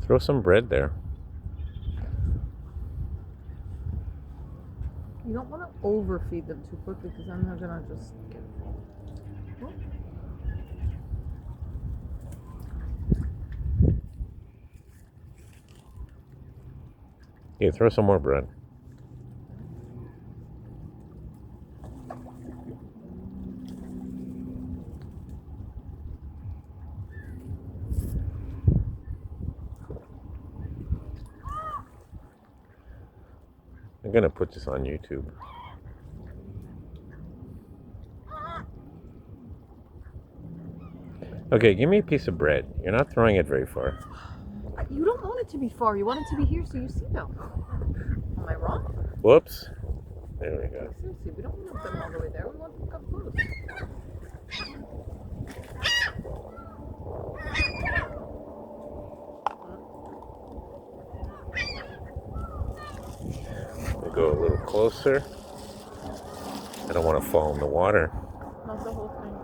Throw some bread there. You don't want to overfeed them too quickly because then they're gonna just get full. Oh. Yeah, throw some more bread. I'm gonna put this on YouTube. Okay, give me a piece of bread. You're not throwing it very far. You don't want it to be far. You want it to be here so you see them. Am I wrong? Whoops. There we go. Seriously, we don't want them all the way there. We want them to come close. We go a little closer. I don't want to fall in the water. Not the whole thing.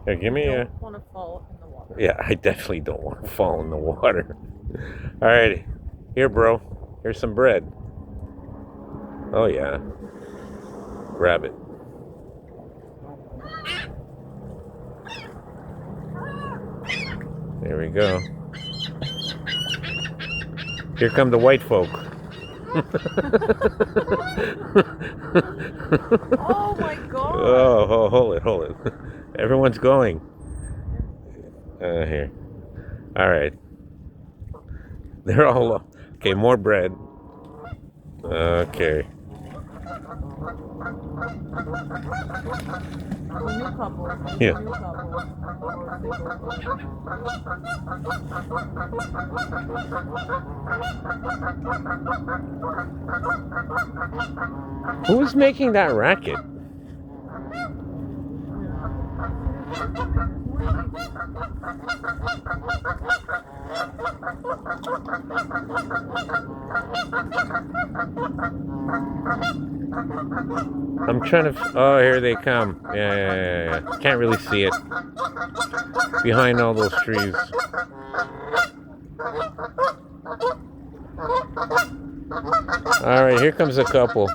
Here, give me You don't want to fall in the water. Yeah, I definitely don't want to fall in the water. All right, here, bro. Here's some bread. Oh yeah. Grab it. There we go. Here come the white folk. Oh my god! Oh, hold it. Everyone's going. Here. All right. They're all okay. More bread. Okay. New couple. Yeah. New couple. Who's making that racket? I'm trying to. Oh, here they come. Yeah. Can't really see it behind all those trees. All right, here comes a couple.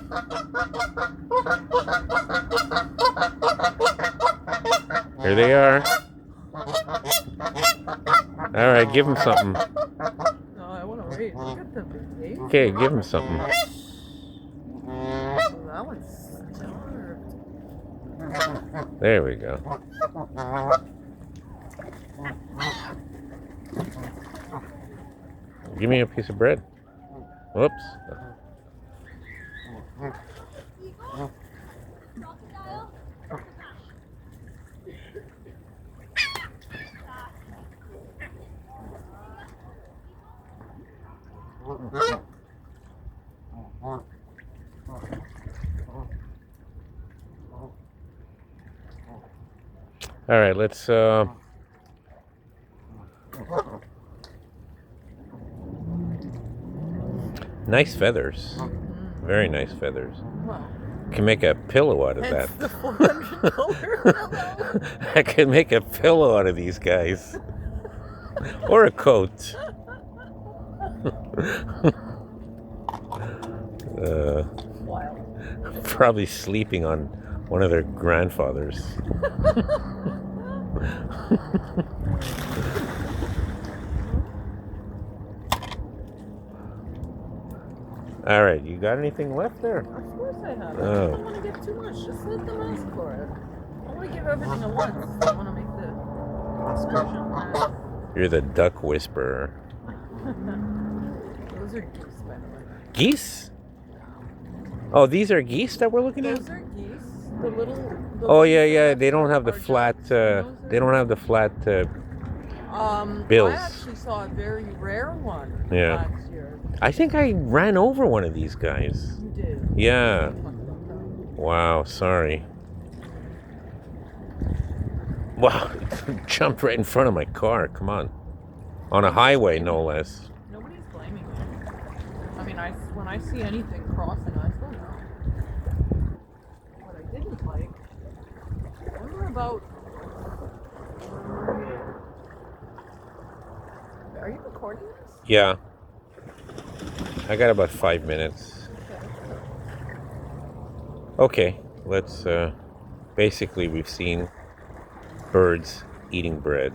Here they are. All right, give them something. No, I want to wait. Look at the big. Okay, give them something. Oh, that one's starved. There we go. Give me a piece of bread. Whoops. All right, let's nice feathers. Very nice feathers. Wow. Can make a pillow out of that. It's the $400 pillow. I can make a pillow out of these guys. Or a coat. Wild. Probably sleeping on one of their grandfathers. All right, you got anything left there? Of course I have. I Oh. don't want to get too much. Just let them ask for it. I want to give everything at once. I want to make the excursion last. You're the duck whisperer. Those are geese, by the way. Geese? Oh, these are geese that we're looking at? Those are geese. The little. Oh yeah. They don't have the flat. They don't have the flat bills. I actually saw a very rare one Yeah. last year. I think I ran over one of these guys. You did. Yeah. Wow. Sorry. Wow. Jumped right in front of my car. Come on. On a highway, no less. Nobody's blaming me. I mean, when I see anything crossing, I still know. What I didn't like, we were about Are you recording this? Yeah. I got about 5 minutes. Okay, let's, basically we've seen birds eating bread.